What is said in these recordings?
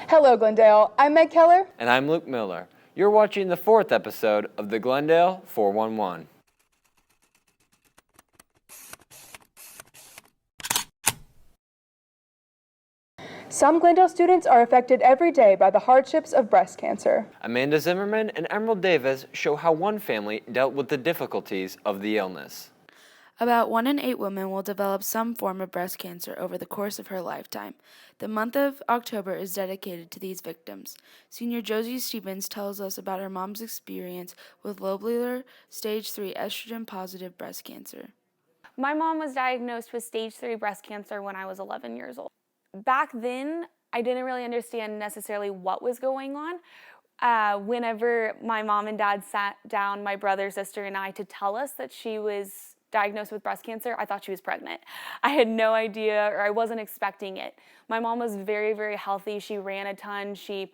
Hello, Glendale. I'm Meg Keller. And I'm Luke Miller. You're watching the 4th episode of the Glendale 411. Some Glendale students are affected every day by the hardships of breast cancer. Amanda Zimmerman and Emerald Davis show how one family dealt with the difficulties of the illness. About 1 in 8 women will develop some form of breast cancer over the course of her lifetime. The month of October is dedicated to these victims. Senior Josie Stevens tells us about her mom's experience with lobular stage 3 estrogen-positive breast cancer. My mom was diagnosed with stage 3 breast cancer when I was 11 years old. Back then, I didn't really understand necessarily what was going on. Whenever my mom and dad sat down, my brother, sister, and I, to tell us that she was diagnosed with breast cancer, I thought she was pregnant. I had no idea, or I wasn't expecting it. My mom was very, very healthy. She ran a ton. She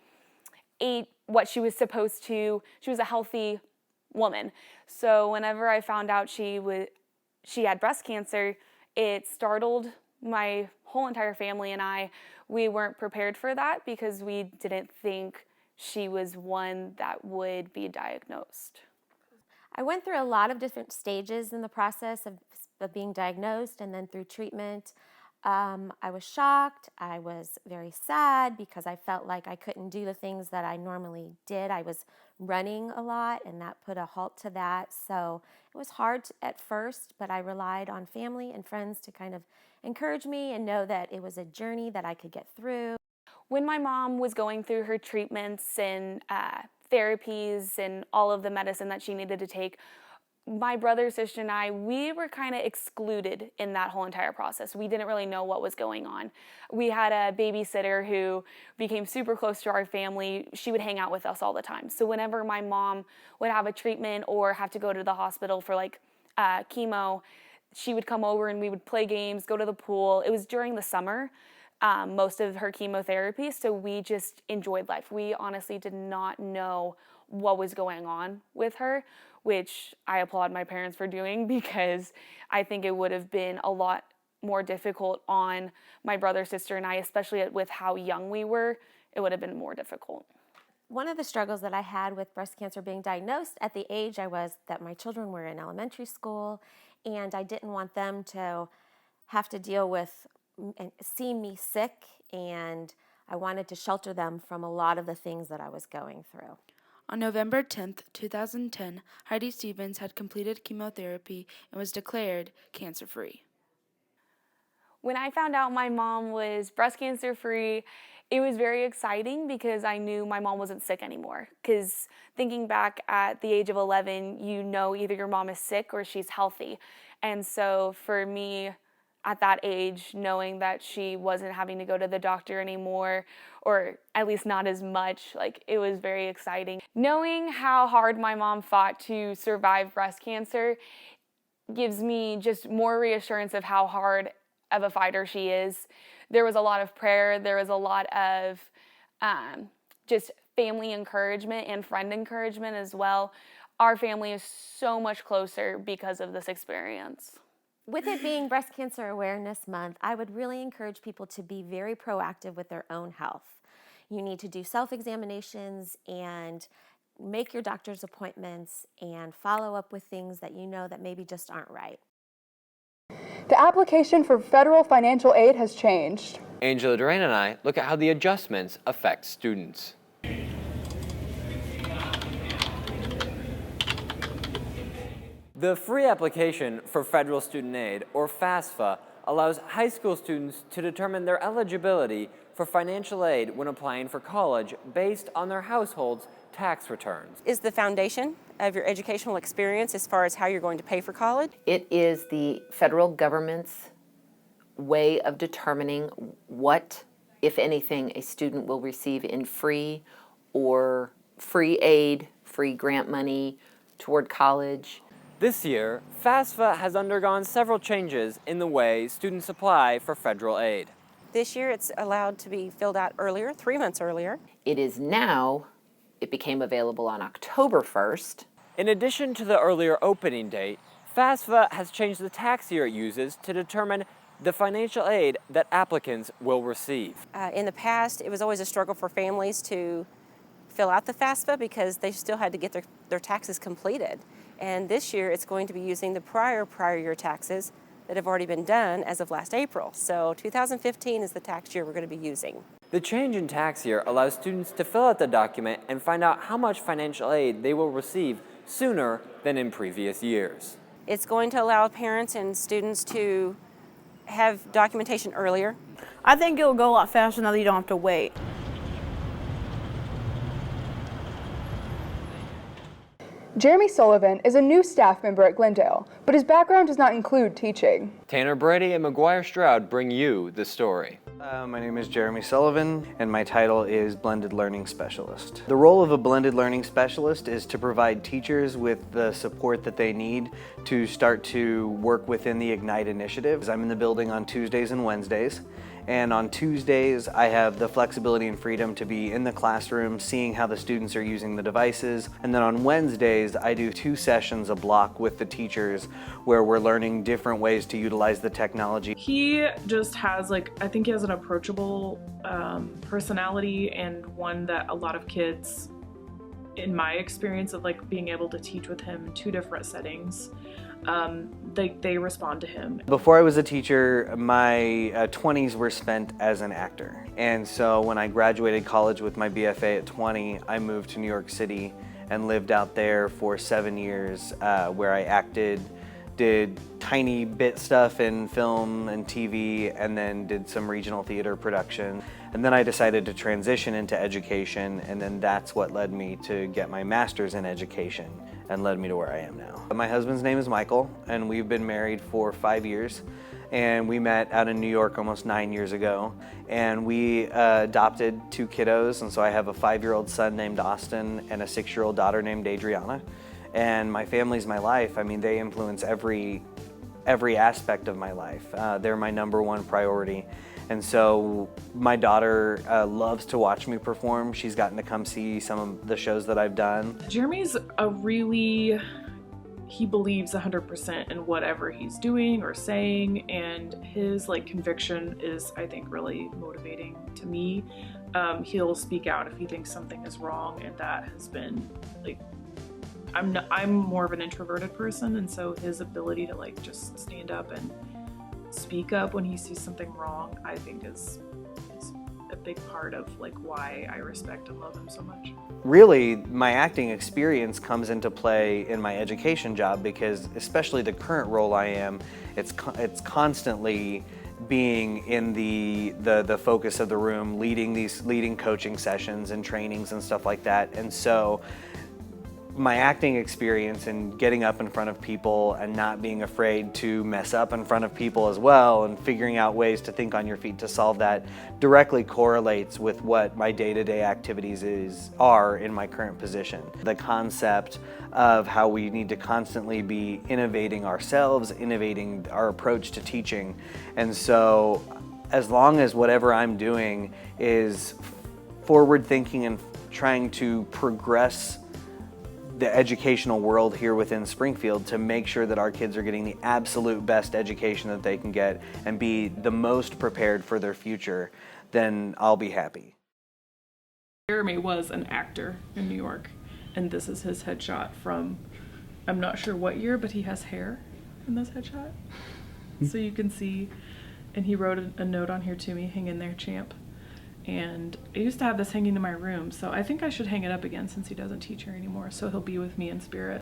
ate what she was supposed to. She was a healthy woman. So whenever I found out she had breast cancer, it startled my whole entire family and I. We weren't prepared for that because we didn't think she was one that would be diagnosed. I went through a lot of different stages in the process of being diagnosed and then through treatment. I was shocked. I was very sad because I felt like I couldn't do the things that I normally did. I was running a lot and that put a halt to that. So it was hard at first, but I relied on family and friends to kind of encourage me and know that it was a journey that I could get through. When my mom was going through her treatments and therapies and all of the medicine that she needed to take, my brother, sister, and I, we were kind of excluded in that whole entire process. We didn't really know what was going on. We had a babysitter who became super close to our family. She would hang out with us all the time. So whenever my mom would have a treatment or have to go to the hospital for chemo, she would come over and we would play games, go to the pool. It was during the summer, most of her chemotherapy, so we just enjoyed life. We honestly did not know what was going on with her, which I applaud my parents for doing because I think it would have been a lot more difficult on my brother, sister, and I, especially with how young we were. It would have been more difficult. One of the struggles that I had with breast cancer being diagnosed at the age I was, that my children were in elementary school, and I didn't want them to have to deal with and see me sick, and I wanted to shelter them from a lot of the things that I was going through. On November 10th, 2010, Heidi Stevens had completed chemotherapy and was declared cancer-free. When I found out my mom was breast cancer-free, it was very exciting because I knew my mom wasn't sick anymore. Because thinking back at the age of 11, you know either your mom is sick or she's healthy. And so for me, at that age, knowing that she wasn't having to go to the doctor anymore, or at least not as much, it was very exciting. Knowing how hard my mom fought to survive breast cancer gives me just more reassurance of how hard of a fighter she is. There was a lot of prayer, there was a lot of just family encouragement and friend encouragement as well. Our family is so much closer because of this experience. With it being Breast Cancer Awareness Month, I would really encourage people to be very proactive with their own health. You need to do self-examinations and make your doctor's appointments and follow up with things that you know that maybe just aren't right. The application for federal financial aid has changed. Angela Duran and I look at how the adjustments affect students. The free application for federal student aid, or FAFSA, allows high school students to determine their eligibility for financial aid when applying for college based on their household's tax returns. Is the foundation of your educational experience as far as how you're going to pay for college? It is the federal government's way of determining what, if anything, a student will receive in free or free aid, free grant money toward college. This year, FAFSA has undergone several changes in the way students apply for federal aid. This year it's allowed to be filled out earlier, 3 months earlier. It became available on October 1st. In addition to the earlier opening date, FAFSA has changed the tax year it uses to determine the financial aid that applicants will receive. In the past, it was always a struggle for families to fill out the FAFSA because they still had to get their taxes completed. And this year, it's going to be using the prior year taxes that have already been done as of last April. So 2015 is the tax year we're going to be using. The change in tax year allows students to fill out the document and find out how much financial aid they will receive sooner than in previous years. It's going to allow parents and students to have documentation earlier. I think it'll go a lot faster now that you don't have to wait. Jeremy Sullivan is a new staff member at Glendale, but his background does not include teaching. Tanner Brady and McGuire Stroud bring you the story. My name is Jeremy Sullivan, and my title is Blended Learning Specialist. The role of a Blended Learning Specialist is to provide teachers with the support that they need to start to work within the Ignite initiative. I'm in the building on Tuesdays and Wednesdays, and on Tuesdays I have the flexibility and freedom to be in the classroom seeing how the students are using the devices, and then on Wednesdays I do 2 sessions a block with the teachers where we're learning different ways to utilize the technology. He just has I think he has an approachable personality, and one that a lot of kids, in my experience of being able to teach with him in 2 different settings, they respond to him. Before I was a teacher, my 20s were spent as an actor. And so when I graduated college with my BFA at 20, I moved to New York City and lived out there for 7 years where I acted, did tiny bit stuff in film and TV, and then did some regional theater production. And then I decided to transition into education, and then that's what led me to get my master's in education and led me to where I am now. My husband's name is Michael, and we've been married for 5 years. And we met out in New York almost 9 years ago, and we adopted 2 kiddos, and so I have a 5-year-old son named Austin and a 6-year-old daughter named Adriana. And my family's my life. I mean, they influence every aspect of my life. They're my #1 priority. And so my daughter loves to watch me perform. She's gotten to come see some of the shows that I've done. Jeremy's he believes 100% in whatever he's doing or saying, and his conviction is, I think, really motivating to me. He'll speak out if he thinks something is wrong, and that has been I'm more of an introverted person, and so his ability to just stand up and speak up when he sees something wrong, I think is a big part of why I respect and love him so much. Really, my acting experience comes into play in my education job because, especially the current role I am, it's constantly being in the focus of the room, leading coaching sessions and trainings and stuff like that. And so my acting experience and getting up in front of people and not being afraid to mess up in front of people as well, and figuring out ways to think on your feet to solve that, directly correlates with what my day-to-day activities are in my current position. The concept of how we need to constantly be innovating ourselves, innovating our approach to teaching. And so as long as whatever I'm doing is forward thinking and trying to progress the educational world here within Springfield to make sure that our kids are getting the absolute best education that they can get and be the most prepared for their future, then I'll be happy. Jeremy was an actor in New York, and this is his headshot from, I'm not sure what year, but he has hair in this headshot. So you can see, and he wrote a note on here to me, hang in there, champ. And I used to have this hanging in my room, so I think I should hang it up again since he doesn't teach here anymore, so he'll be with me in spirit.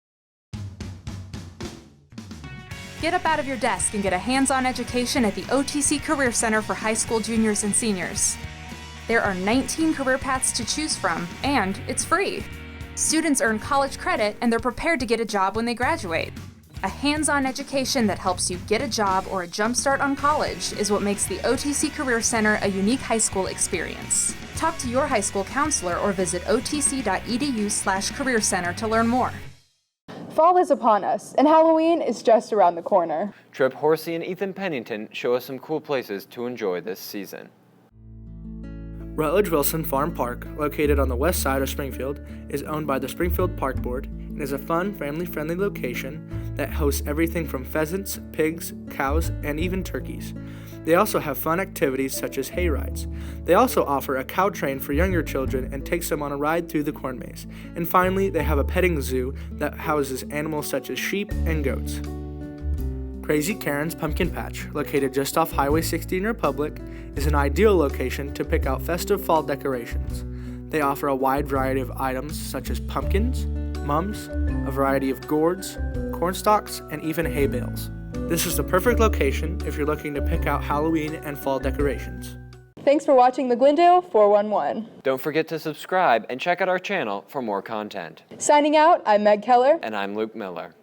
Get up out of your desk and get a hands-on education at the OTC Career Center for high school juniors and seniors. There are 19 career paths to choose from, and it's free. Students earn college credit, and they're prepared to get a job when they graduate. A hands-on education that helps you get a job or a jump start on college is what makes the OTC Career Center a unique high school experience. Talk to your high school counselor or visit otc.edu/career center to learn more. Fall is upon us, and Halloween is just around the corner. Trip Horsey and Ethan Pennington show us some cool places to enjoy this season. Rutledge Wilson Farm Park, located on the west side of Springfield, is owned by the Springfield Park Board and is a fun, family-friendly location that hosts everything from pheasants, pigs, cows, and even turkeys. They also have fun activities such as hay rides. They also offer a cow train for younger children and takes them on a ride through the corn maze. And finally, they have a petting zoo that houses animals such as sheep and goats. Crazy Karen's Pumpkin Patch, located just off Highway 60 in Republic, is an ideal location to pick out festive fall decorations. They offer a wide variety of items such as pumpkins, mums, a variety of gourds, corn stalks, and even hay bales. This is the perfect location if you're looking to pick out Halloween and fall decorations. Thanks for watching the Glendale 411. Don't forget to subscribe and check out our channel for more content. Signing out, I'm Meg Keller. And I'm Luke Miller.